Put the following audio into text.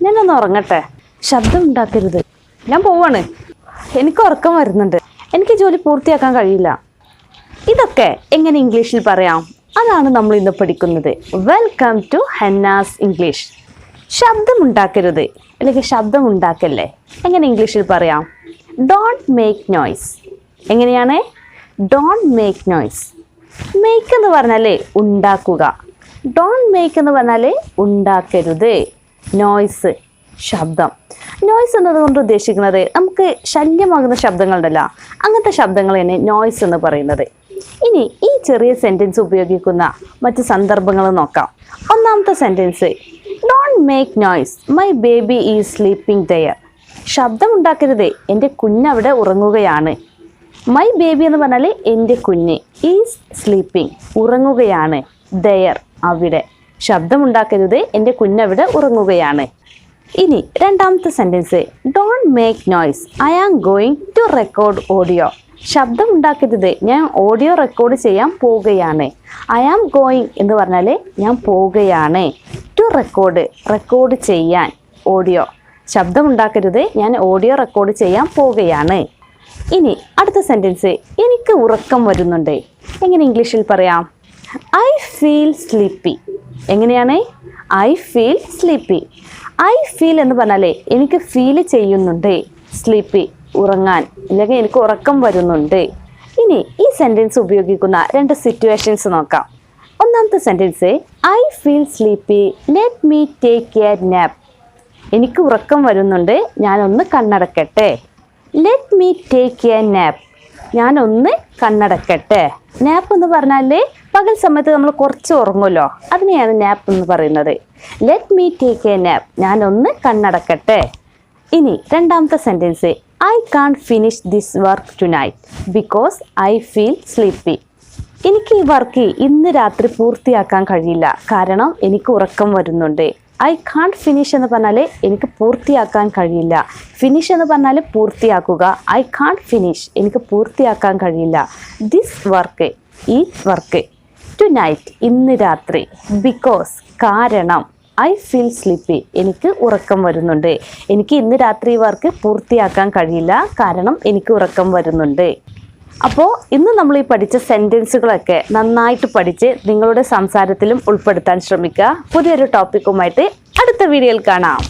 ഞാനൊന്ന് ഉറങ്ങട്ടെ. ശബ്ദം ഉണ്ടാക്കരുത്. ഞാൻ പോവാണ്. എനിക്ക് ഉറക്കം വരുന്നുണ്ട്. എനിക്ക് ജോലി പൂർത്തിയാക്കാൻ കഴിയില്ല. ഇതൊക്കെ എങ്ങനെ ഇംഗ്ലീഷിൽ പറയാം? അതാണ് നമ്മൾ ഇന്ന് പഠിക്കുന്നത്. Welcome to Henna's English. ശബ്ദമുണ്ടാക്കരുത് അല്ലെങ്കിൽ ശബ്ദമുണ്ടാക്കല്ലേ എങ്ങനെ ഇംഗ്ലീഷിൽ പറയാം? Don't make noise. എങ്ങനെയാണ്? Don't make noise. മേക്ക് എന്ന് പറഞ്ഞാൽ ഉണ്ടാക്കുക. ഡോണ്ട് മേക്ക് എന്ന് പറഞ്ഞാൽ ഉണ്ടാക്കരുത്. നോയ്സ് ശബ്ദം. നോയ്സ് എന്നതുകൊണ്ട് ഉദ്ദേശിക്കുന്നത് നമുക്ക് ശല്യമാകുന്ന ശബ്ദങ്ങളുണ്ടല്ലോ, അങ്ങനത്തെ ശബ്ദങ്ങൾ തന്നെ നോയ്സ് എന്ന് പറയുന്നത്. ഇനി ഈ ചെറിയ സെൻറ്റൻസ് ഉപയോഗിക്കുന്ന മറ്റ് സന്ദർഭങ്ങൾ നോക്കാം. ഒന്നാമത്തെ sentence, don't make noise, my baby is sleeping there. ശബ്ദമുണ്ടാക്കരുത്, എൻ്റെ കുഞ്ഞവിടെ ഉറങ്ങുകയാണ്. മൈ ബേബി എന്ന് പറഞ്ഞാൽ എൻ്റെ കുഞ്ഞ്, ഈസ് സ്ലീപ്പിംഗ് ഉറങ്ങുകയാണ്, ദെയർ അവിടെ. ശബ്ദമുണ്ടാക്കരുത്, എൻ്റെ കുഞ്ഞവിടെ ഉറങ്ങുകയാണ്. ഇനി രണ്ടാമത്തെ sentence, don't make noise, I am going to record audio. ശബ്ദമുണ്ടാക്കരുത്, ഞാൻ ഓഡിയോ റെക്കോർഡ് ചെയ്യാൻ പോവുകയാണ്. ഐ ആം ഗോയിങ് എന്ന് പറഞ്ഞാൽ ഞാൻ പോവുകയാണ്. ടു റെക്കോർഡ് ചെയ്യാൻ ഓഡിയോ. ശബ്ദമുണ്ടാക്കരുത്, ഞാൻ ഓഡിയോ റെക്കോർഡ് ചെയ്യാൻ പോവുകയാണ്. ഇനി അടുത്ത സെൻറ്റൻസ്, എനിക്ക് ഉറക്കം വരുന്നുണ്ട്. എങ്ങനെ ഇംഗ്ലീഷിൽ പറയാം? I feel sleepy. എങ്ങനെയാണ്? I feel sleepy. I feel എന്ന് പറഞ്ഞാൽ എനിക്ക് ഫീൽ ചെയ്യുന്നുണ്ട്, സ്ലീപ്പി ഉറങ്ങാൻ, അല്ലെങ്കിൽ എനിക്ക് ഉറക്കം വരുന്നുണ്ട്. ഇനി ഈ സെൻറ്റൻസ് ഉപയോഗിക്കുന്ന രണ്ട് സിറ്റുവേഷൻസ് നോക്കാം. ഒന്നാമത്തെ sentence, I feel sleepy, let me take a nap. എനിക്ക് ഉറക്കം വരുന്നുണ്ട്, ഞാനൊന്ന് കണ്ണടക്കട്ടെ. Let me take a nap, ഞാനൊന്ന് കണ്ണടക്കട്ടെ. നാപ്പ് എന്ന് പറഞ്ഞാൽ പകൽ സമയത്ത് നമ്മൾ കുറച്ച് ഉറങ്ങുമല്ലോ, അതിനെയാണ് നാപ്പ് എന്ന് പറയുന്നത്. Let me take a nap, ഞാനൊന്ന് കണ്ണടക്കട്ടെ. ഇനി രണ്ടാമത്തെ sentence, I can't finish this work tonight because I feel sleepy. എനിക്ക് ഈ വർക്ക് ഇന്ന് രാത്രി പൂർത്തിയാക്കാൻ കഴിയില്ല, കാരണം എനിക്ക് ഉറക്കം വരുന്നുണ്ട്. ഐ കാൺട്ട് ഫിനിഷ് എന്ന് പറഞ്ഞാൽ എനിക്ക് പൂർത്തിയാക്കാൻ കഴിയില്ല. ഫിനിഷ് എന്ന് പറഞ്ഞാൽ പൂർത്തിയാക്കുക. ഐ കാൺട്ട് ഫിനിഷ്, എനിക്ക് പൂർത്തിയാക്കാൻ കഴിയില്ല. ദിസ് വർക്ക്, ഈ വർക്ക്. ടുനൈറ്റ്, ഇന്ന് രാത്രി. ബിക്കോസ്, കാരണം. ഐ ഫീൽ സ്ലീപ്പി, എനിക്ക് ഉറക്കം വരുന്നുണ്ട്. എനിക്ക് ഇന്ന് രാത്രി വർക്ക് പൂർത്തിയാക്കാൻ കഴിയില്ല, കാരണം എനിക്ക് ഉറക്കം വരുന്നുണ്ട്. അപ്പോൾ ഇന്ന് നമ്മൾ ഈ പഠിച്ച സെൻറ്റൻസുകളൊക്കെ നന്നായിട്ട് പഠിച്ച് നിങ്ങളുടെ സംസാരത്തിലും ഉൾപ്പെടുത്താൻ ശ്രമിക്കുക. പുതിയൊരു ടോപ്പിക്കുമായിട്ട് അടുത്ത വീഡിയോയിൽ കാണാം.